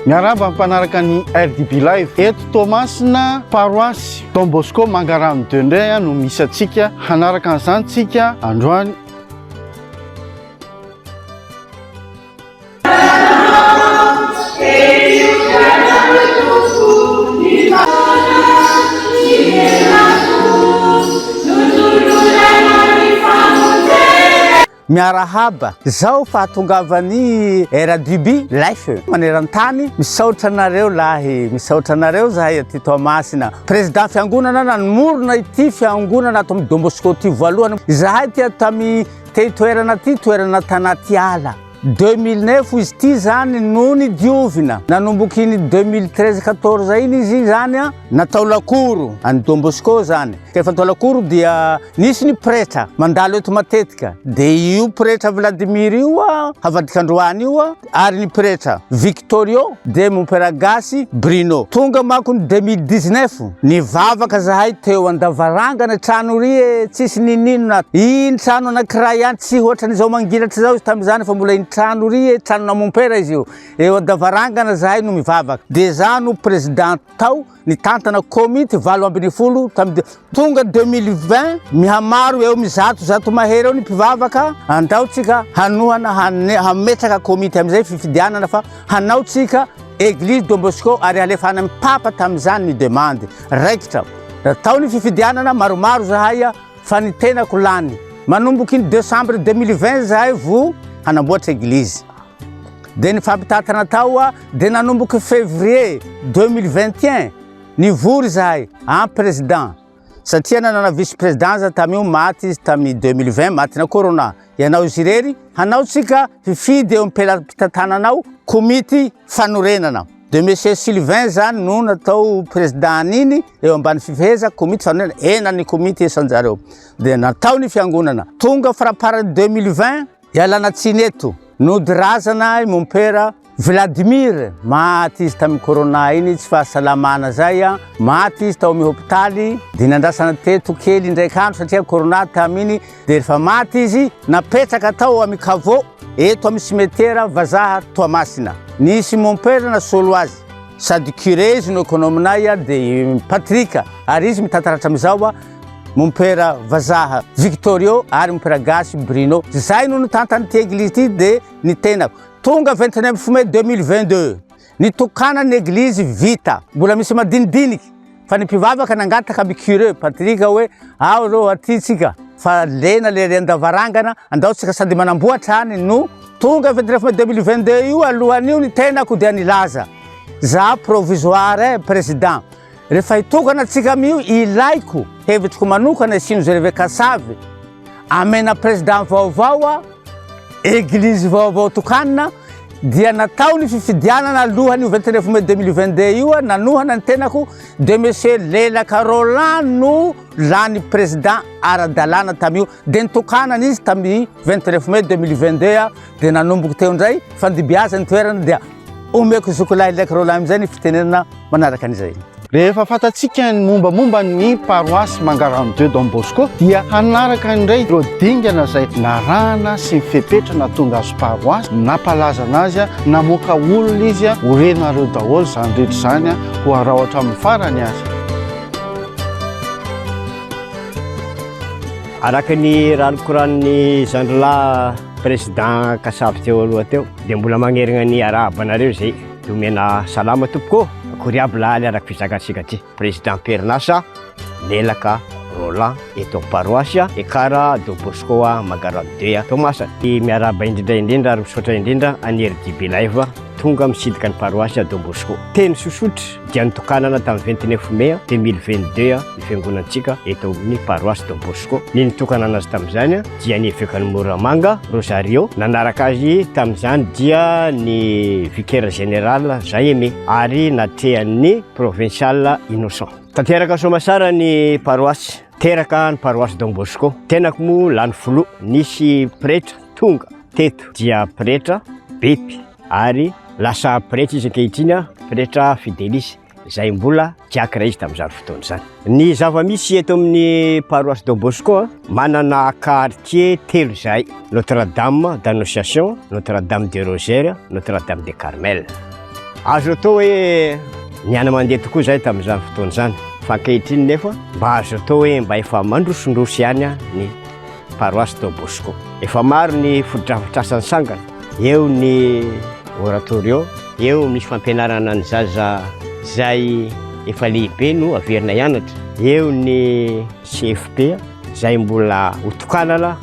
Miaraba mpanaraka ny RDB Live eto Toamasina paroasy Don Bosco Mangarano de indray no misy atsika hanaraka an'izany tsika androany. Miarahaba zao fahatongavany RDB Live maneran-tany misaotra anareo lahy, misaotra anareo zahay aty Toamasina. Président fiangonana nanomorona ity fiangonana ato amin'ny Don Bosco ty voalohany. Zahay ty tamy toerana ty toerana tanaty ala 2009 izy ty zany no nidiovina, nanomboky iny 2013-14 iny izy zany natao lakoro any Don Bosco zany. Rehefa natao lakoro dia nisy ny pretra mandalo eto matetika, de io pretra Vladimir io havadik'androany io ary ny pretra Victorio de Momperagasy Bruno. Tonga mako ny 2019 nivavaka zahay teo andavarangana trano ry tsisy ninino iny trano anakiray ihany tsy ohatran'izao mangilatra zao izy tam'izany fa mbola iny trano ry trano namompera izy io. Eo andavarangana zahay no mivavaka. De za no président tao nitantana komity 20 tonga 2020 mihamaro eo mizato mahery eo ny mpivavaka andao tsika hanohana hametraka komity amizay fifidianana fa hanao tsika Église Don Bosco ary alefana amin'ny papa tam'izany ny demande raikitra. Tao ny fifidianana maromaro zahay fa ny tenako lany. Manomboky ny Décembre 2020 zahay vo hanamboatra église. De ny fampitatana tao de nanomboky Février 2021 nivory zahay en président. Satria nanana vice-président za tamio maty izy tamy 2020 maty na corona. Ianao izy rery hanao tsika fifidy eo am-pitantananao komity fanorenana. De monsieur Sylvain zany no natao président iny eo ambany fifeheza komity fanorenana enany komity esanjareo. De natao ny fiangonana. Tonga faraparany 2020 ialana tsiny eto nody razana mompera Vladimir maty izy tamy corona iny tsy fahasalamana zay maty izy tao amy hôpitaly de nandrasana teto kely ndraiky andro satria corona taminy. De rehefa maty izy napetraka tao amy kavô eto amy cimetière vazaha Toamasina. Nisy mompera na solo azy sady curé izy no économinay de Patrika ary izy mitataratra amizao mompera vazaha Victorio ary mompera Gasy Bruno. Zay no nitantany ty église ty de nitenako. Tonga 29 mai 2022 nitokana ny église vita mbola misy madinidiniky fa ny mpivavaka nangataka amy curé Patrika hoe ao rô aty tsika fa lena le andavarangana andao tsika sady manamboatra any no tonga 29 mai 2022 io alohan'io nitenako de anilaza za provisoire président. Rehefa hitokana tsika amio ilaiko hevitriko manokana isino zay revekasavy amena président vaovao église vaovao tokanina dia natao ny fifidianana alohany 29 mai 2022 io nanohana ny tenako de monsieur Lelaka Roland no lany président ara-dalàna tamio de nitokanana izy tamy 29 mai 2022 de nanomboky teo ndray fandibiaza ny toerana dia omeko zokolahy Lelaka Roland amizay ny fitenenana manaraka an'izay. Rehefa fatatsika ny mombamomba ny paroasy Mangarano de Don Bosco dia hanaraka indray ireo dingana zay narana sy mifepetrana tonga azo paroasy napalaza anazy namoaka olona izy horenareo daholo zany rehetra zany ho araotra amin'ny farany azy. Araka ny ranokoran'ny zandrila président kasavy teo aloha teo de mbola magnerigna ny arabanareo zay domena salama tompoko koriabo laly araka fizakatsika ty président Pernasa Lelaka Roland eto paroasy EKAR Don Bosco Mangarano de Toamasina. Miaraba indrindra ary misaotra indrindra any RDB Live tonga misidika ny paroasy Don Bosco. Teny sosotra dia nitokanana tamy 29 mai 2022 ny fiangonantsika eto amin'ny paroasy Don Bosco. Ny nitokana anazy tam'izany dia ny efekany Moramanga Rosario, nanaraka azy tam'izany dia ny vicaire général Jaime ary natrehan'ny provincial Innocent. Tanteraka somasara ny paroasy, teraka ny paroasy Don Bosco. Tenako mo lany folo nisy pretra tonga teto dia pretra Bepy ary lasa pretra izy ankehitriny pretra Fidelis zay mbola diakra izy tam'izany fotoana zany. Ny zava-misy eto amin'ny paroasy Don Bosco manana quartier telo zay: Notre-Dame d'Annonciation, Notre-Dame de Rosaire, Notre-Dame de Carmel. azo atao hoe niana mandeha tokoa zahay tamin'izany fotoana zany fa ankehitriny nefa mba azo atao hoe mba efa mandrosondroso ihany ny paroisse de Bosco. Efa maro ny fotodrafitrasany sangana, eo ny oratorio, eo misy fampianarana ny zaza zay efa lehibe no averina hianatra, eo ny CFP zay mbola hotokanana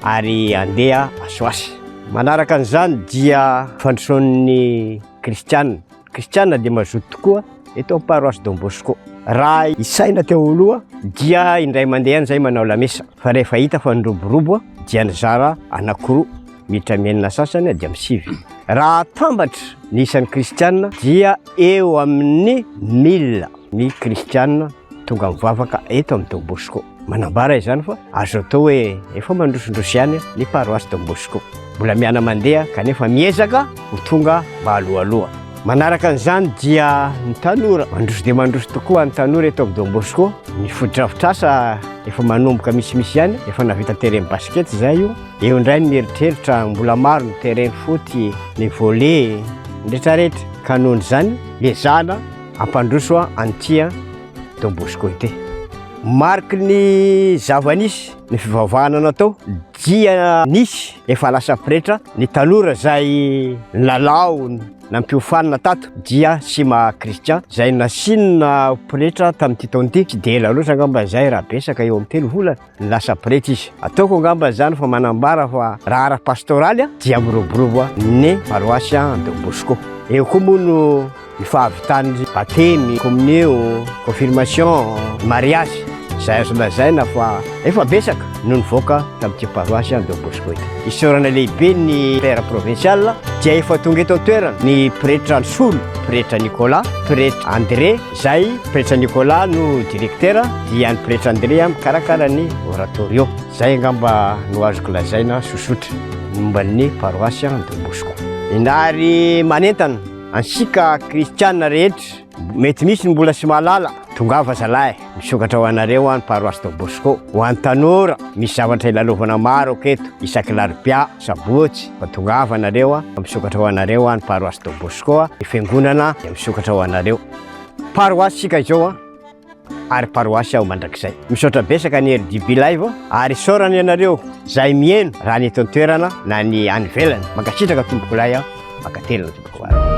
ary andeha asoasy. Manaraka an'izany dia fandrosoan'ny kristiana dia mazoto tokoa eto amin'ny paroisse de Bosco. Raha isaina teo aloha dia indray mandeha zay manao lamesa, fa rehefa hita fa niroborobo dia nizara anankiroa, miditra menina sasany dia misivy. Raha tambatra ny isan'ny kristiana dia eo amin'ny 1000 ny kristiana tonga mivavaka eto amin'ny Don Bosco. Manambara izany fa azo atao hoe efa mandrosondroso ihany ny paroisse de Bosco. Mbola miana mandeha kanefa miezaka ho tonga mba aloaloha. Manaraka an'izany dia ny tanora mandroso dia mandroso tokoa ny tanora eto amin'ny Don Bosco. Ny fotodrafitrasa efa manomboka misimisy ihany, efa navita terrain basket zay io. Eo indray ny eritreritra mbola maro ny terrain foot, ny volley, rehetrarehetra. Ka nohon' izany lezana ampandroso antia Don Bosco ity. Mariky ny zava-nisy ny fivavahana natao dia nisy efa lasa pretra ny tanora zay lalao nampiofanina tato dia sima kristian zay nasinona pretra tamin'ity taon'ity, tsy de ela loatra angamba zay raha besaka eo amin'ny 3 volana ny lasa pretra izy. Ataoko angamba zany fa manambara fa raha ara-pastoraly dia miroborobo ny paroisse de Bosco. Eo koa moa no ny fahavitany baptême, communion, confirmation, mariage. Zay azo lazaina fa efa besaka no nivoaka tamin'ity paroisse de Bosco ity. Isorana lehibe ny père provincial dia efa tonga eto an-toerana ny pretra Solo, pretra Nicolas, pretra André, zay pretra Nicolas no directeur dia ny pretra André mikarakara ny oratorio. Zay angamba no azoko lazaina sosotra momba ny paroisse de Bosco. Inary manentana ansika kristiana rehetra mety misy ny mbola sy mahalala, tongava zalahy misokatra ho anareo any paroisse de Bosco. Ho an'ny tanora misy zavatra ilalovana maro aketo isaky larobia sabotsy, fa tongava anareo misokatra ho anareo any paroisse de Bosco. Fiangonana dia misokatra ho anareo. Paroisse sika izao ary paroisse ao mandrakizay. Misaotra besaka ny RDB live ary saorany anareo zay mieno raha ny eto an-toerana na ny any ivelany. Mankasitraka tomboko lay makatelina tomboko.